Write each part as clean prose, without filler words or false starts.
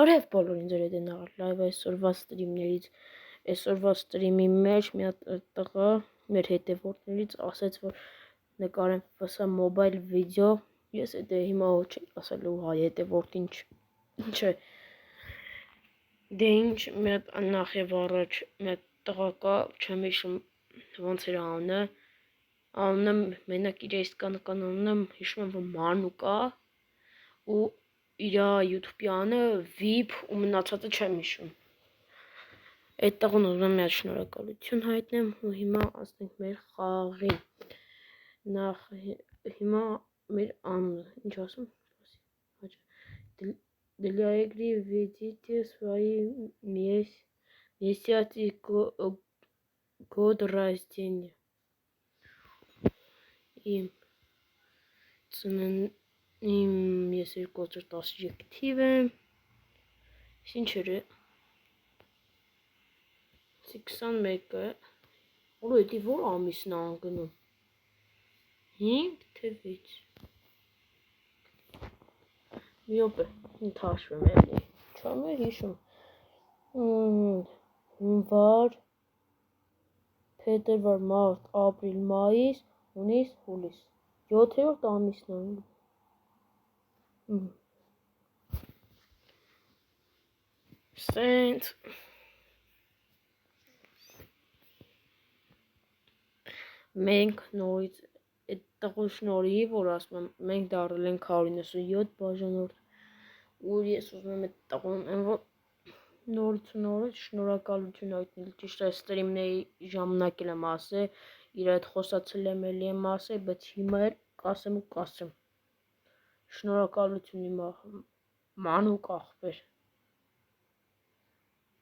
Բարև բոլորին, ձեր հետ են լայվ այսօրվա ստրիմներից։ Այսօրվա ստրիմի մեջ մի հատ տղա մեր հետևորդներից ասեց, որ նկարեմ վսա մոբայլ վիդեո։ Ես այդ հիմա ոչ ասելու հայ հետևորդին չէ։ Դե ինչ, մի հատ նախ եւ առաջ մի հատ տղա կա, չեմ հիշում ոնց էր անունը մենակ իր իսկական անունը հիշում եմ, որ Մանուկ է ու իր YouTube յանը VIP ու մնացածը չեմ հիշում։ Այդ տղուն ուզում եմ միած շնորհակալություն հայտնեմ ու հիմա ասենք մեր խաղին։ Նախ հիմա մեր անունը, ինչ ասում։ Для игры введите свои месяц и год рождения. Իմ ես 2013 թիվ եմ, ինչ էր 21-ը, որ էդի որ ամիսն անգնում, 5 թե 6, մի ոպ է, թաշվեմ էլի, չամ է հիշում, հունվար, փետրվար, մարտ, ապրիլ, մայիս, հունիս, հուլիս, 7-րդ ամիսն անգնում, Սենց մենք նորից այդ տղու շնորհիվ, որ ասում եմ, մենք դառել ենք 197 բաժանորդ ու ես ուզում եմ այդ տղուն նորից շնորհակալություն հայտնել, ճիշտ է ստրիմների ժամանակ եմ ասել, իր հետ խոսացել եմ էլի եմ ասել, բայց հիմա կասեմ ու կասեմ շնորհակալություն իմ Մանուկ ախպեր։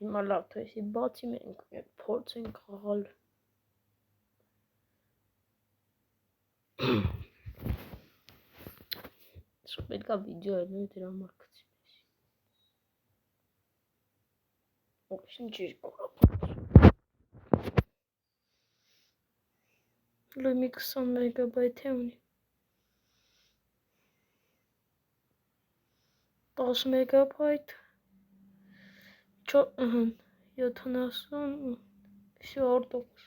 Հիմա լավ թե էսի բացի մենք փորձ ենք խաղալ։ Սա պետք է վիդեո է դրա համար գցի։ Ո՞չ ինչ էր կորապ։ Լույմի 20 մեգաբայթ է ունի։ 10 մեգաբայթ 70 всё ortox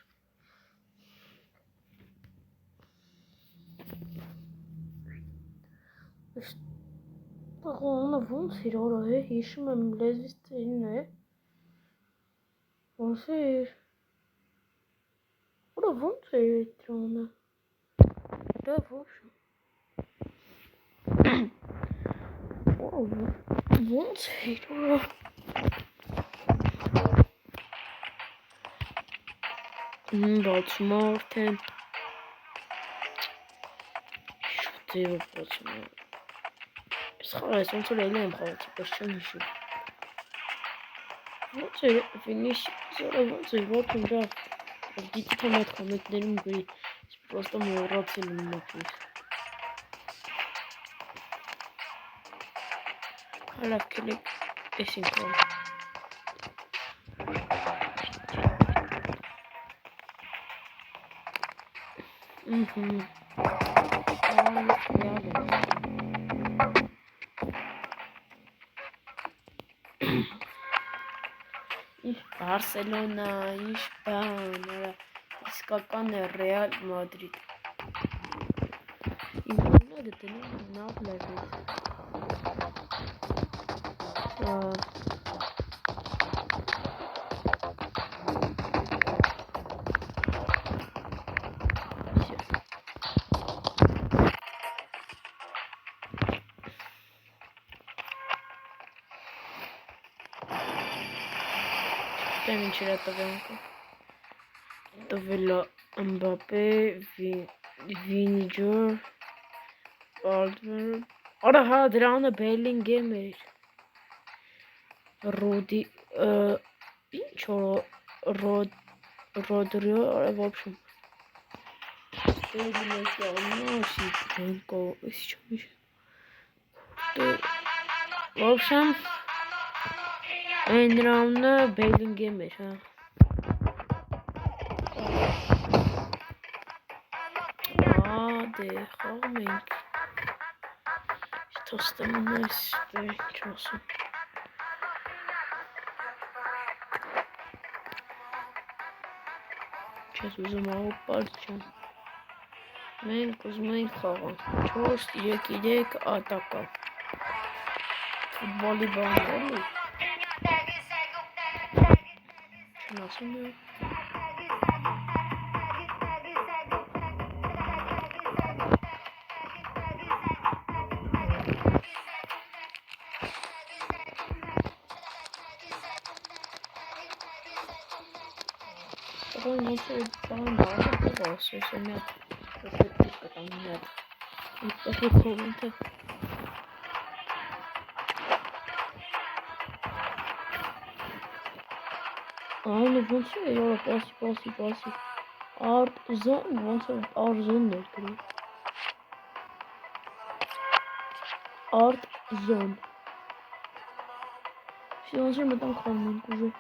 տղանը ոնց էր արա հիշում եմ լեզվից ծերին է ոնց էր արա ոնց էր էկրանը դա ոչ ոնց էր արա բացում արդեն շուտ է բացում ես խաղայս ոնց որ էլի եմ խաղացի պես չեմ հիշում ոնց էր ֆինիշ զորը ոնց էր ոտում դա դիտի թե մետ կոմենտներում գրի ես պրոստո մոռացել եմ մոքից հալավ կելեք ես ինքան Բարսելոնա, ինչ բան, իսկական է Ռեալ Մադրիդ Իմ նորը դնում նավ լավից Դեմ ինչ էր տվենքը տվելա Մբապե, Վինիջոր, Ալդվեր Արա հա դրանը Բելինգեմ էր Ռոդի ինչ Ռոդրիո արա в общем В общем Այն նրամնը Բելինգեմ էր, հա դե խաղում ենք թոստեմ ունես, ինչ ասում ես ուզում աղոպարդ չեմ։ Մենք ուզում ենք խաղան 4-3 ատակա։ Ֆուտբոլի բան էլի։ Չն ասում եմ։ Ոնց է բան ասես մի հատ կտամ մի հատ այդտեղի կոմենտը Անը ոնց է յորա պասի արտ զոն ոնց է արզոն էր գրի արտ զոն ոնց է մտան խաղում ուժը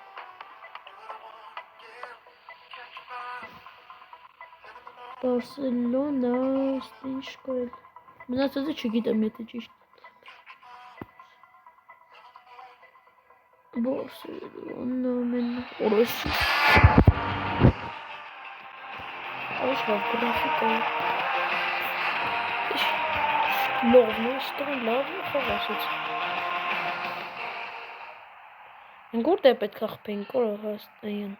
Բարսելոնա ինչ կորել մնացածը չգիտեմ եթե ճիշտ Բարսելոնա մեն օրոշի Այս լավ գրաֆիկա լավն է ստան լավ խաղ ասեց Ընգորդ է պետք է խփենք օրը հաստային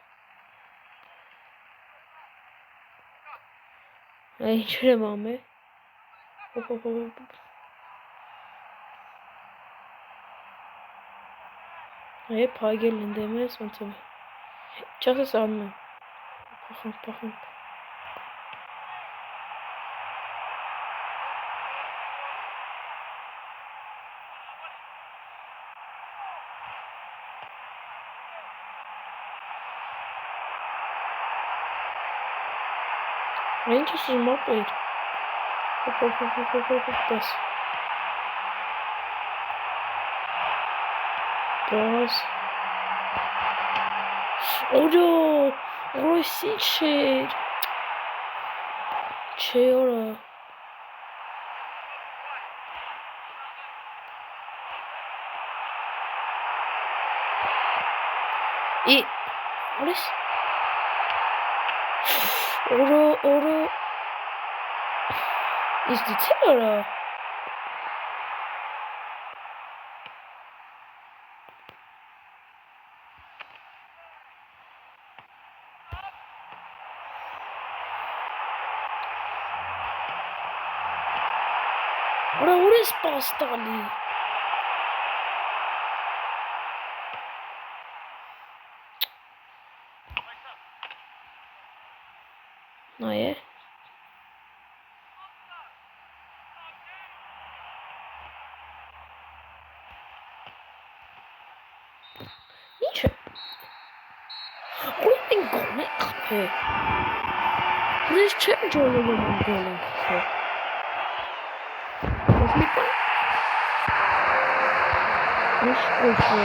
Ինչ եմ ամե Եվ հագել ընդեմ ես ոնց եմ Չաս ես անում Պախանք Ինչ ես ուզում ապեր Պաս Օրո Ռոսի չեր Չէ օրա Օրես Օրո Is die Tiller? Ora, what is pasta ali? No, yeah. This change all over my golem. What's my point? Let's go for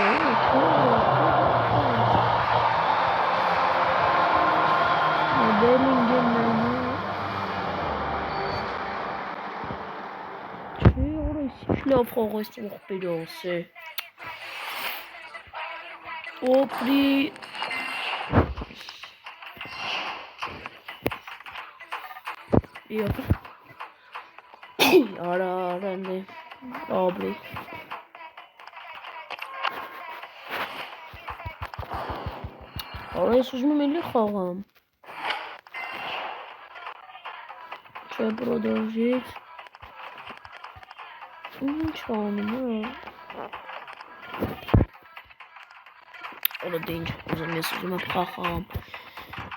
Yeah. Rende. Obli. Oraya süzmemeli xağım. Şöyle продолжить. Ничего. Orada deyince uzun süzmem xağım.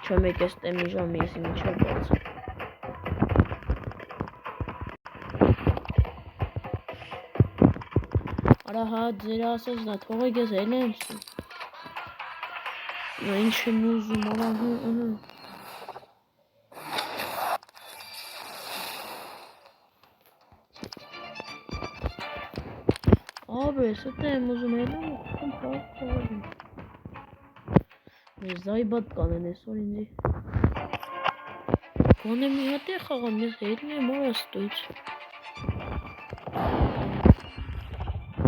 Çömek istemeyeceğim yesin çöpet. Aha, ձեր ասածն է, թողեք ես էլ եմ սում։ Ինչ եմ ուզում, Աբես, էտե եմ ուզում էլ եմ, ուխում պաղում։ Ես զայբատ կանեն էսոր ինձի։ Կանե մի հատ է խաղամ, ես հետն եմ արաստույց։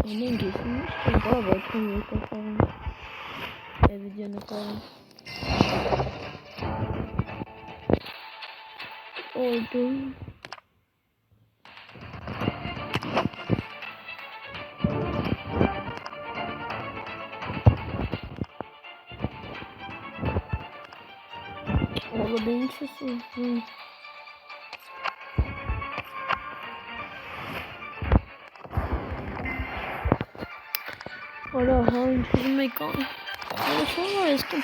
Անենք ես ինչ եմ բավ այդքան երկա խաղում։ Է վիդեո նկարում։ Ordu. Orada beni çözüyorsun. Ora, hangi çözüme kal? Ora sonra eski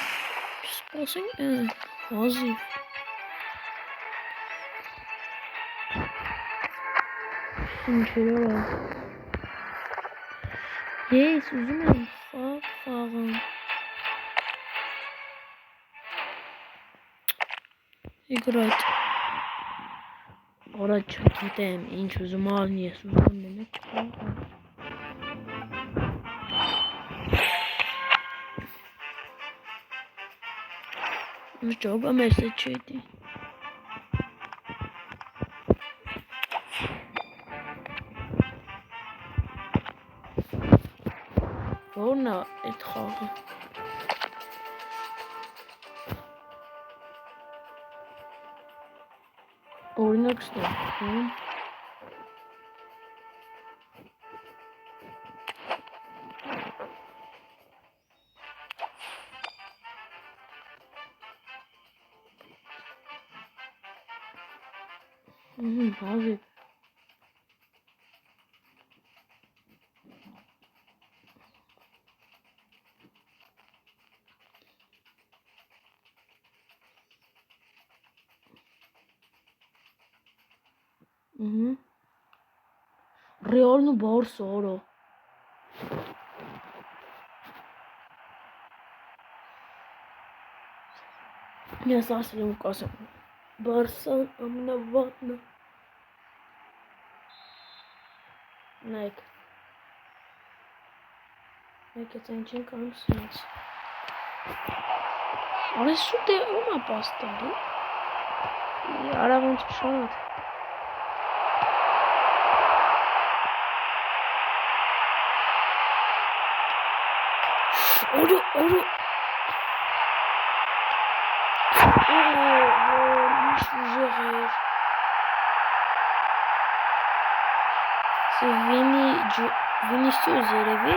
spasing hazır. Şimdi ora. Yes, üzülme. Falan. İgrat. Ora çok gidelim. En çözümü almıyorsun. Ne kadar? Joga mesajıydı. Ona etrafı. Oynak istedim. Abi. Реально Барса, ора. Я совсем указан. Барса, амна ватна. Nike. Nike attention comes next. Orası şu de ona bastırdı. Arabanın tuşuna. Oru. C'est Vinicius Zerevi.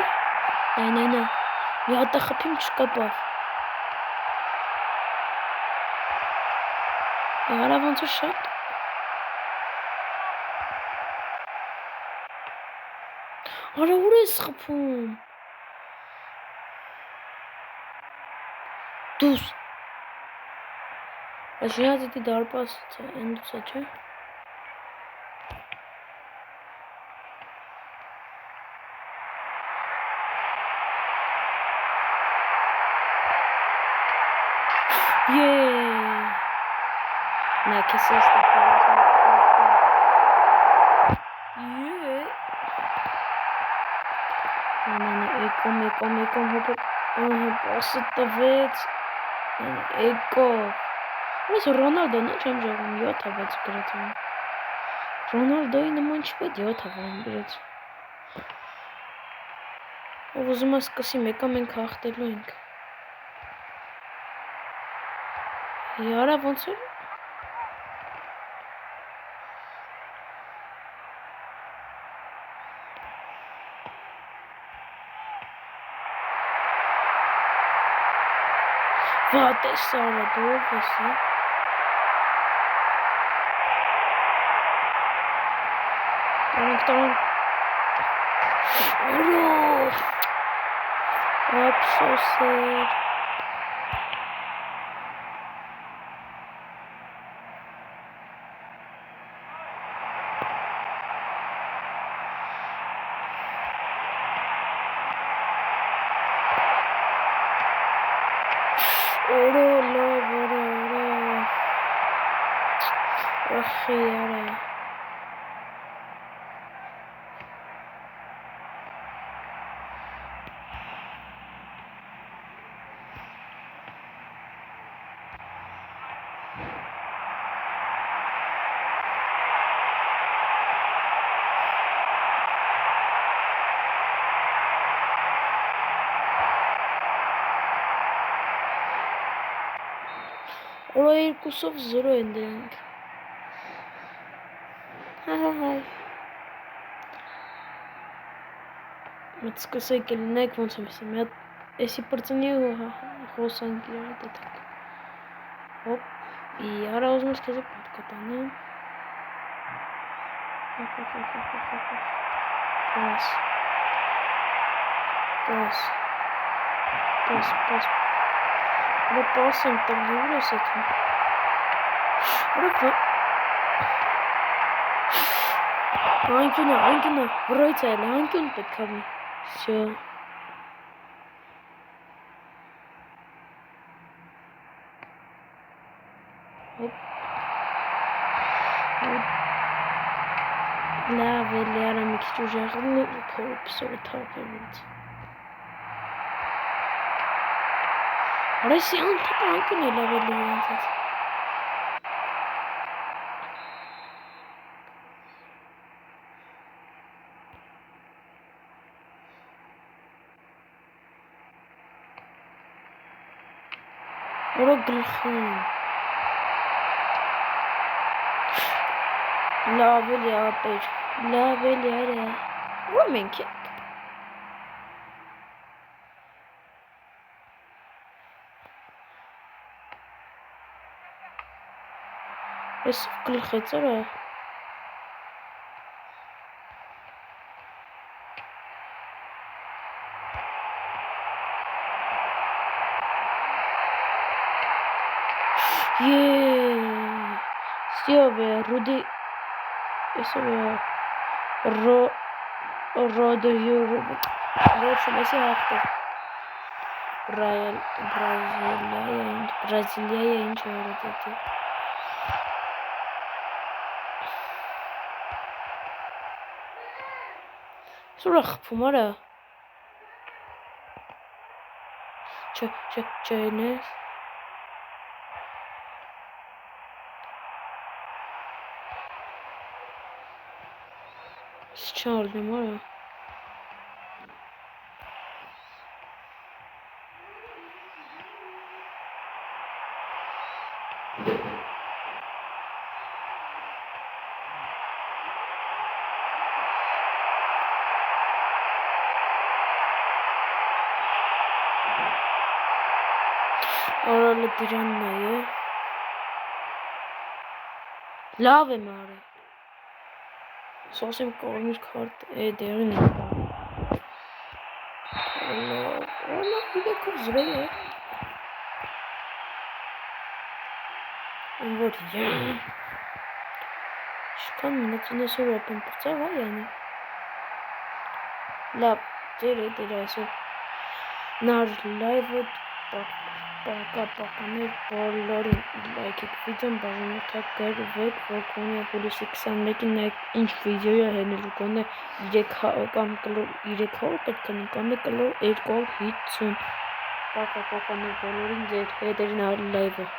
Non. Mais attrapim Chkapov. Et à l'aventure shot. Ora oraya sapım. Tuz. Aşağı dedi darpas en saçı. Yeah. Ne kesin istemiyorum. Yeah. Ekom hop. Basit David. Eko. Mas Ronaldo ne çamcağım ya tabii çıkartıyor. Ronaldo'yu нема ничего делать аван, блядь. Ուզում ես սկսի մեկը մենք հաղթելու ենք։ Яра ոնց է։ Вот է սարը դով էսի։ Տանք։ Օրո։ Ափսոսեր։ Օրո լավ, օրո։ Ախի արա։ Oraya երկուսով 0 են դրանք։ Հայ։ Մեծ սկսեք լինեք ոնց եմ ասի, մի հատ էսի պրծնի ու խոսանք իրար հետ էտակ։ Հոպ, իարա ուզում ես քեզ պատկոտանեմ։ Պաս։ Ուրը պաս եմ տղի, ուր ես էթում։ Անկյունը, վրայց այլ, անկյուն պետք ավնի, սյո։ Հոպ։ Լավ էլի արա մի քիչ ուժեղն ու փորը պիսորը թապեմ ինձ։ Արեսի անթապ անկյուն է լավ էլի ինձ հետ։ Որը գլխում։ Լավ էլի ապեր, լավ էլի արա։ Որ մենք ենք։ Էսով գլխեց արա։ Սյով է, ռուդի, էսով է, ռոդը յուր, ռոշում էսի հաղթով, Բրազիլիայի ինչ որդ էտի։ Սուր է խպում արա։ Չեն ես։ Չարդեմ արա։ Արալը դրանն է։ Լավ եմ արը։ Սոսեմ կորմիր քարտ է դեղին է։ Լավ իրեքով զրոյ է։ Որ յանի։ Շկան մնացինեսով ապեն պրծավ այ յանի։ Լավ, դեր այսով նար լայվը պականեր բոլորին լայքեք վիդեոն բաժանորդակ գրվեք, որ կոնե հուլիսի 21-ին նայեք ինչ վիդեո է հենելու կոնե 3 կամ կլոր 300 պետք է կամ կլոր 250 պականեր բոլորին ձեր հետերին լայվը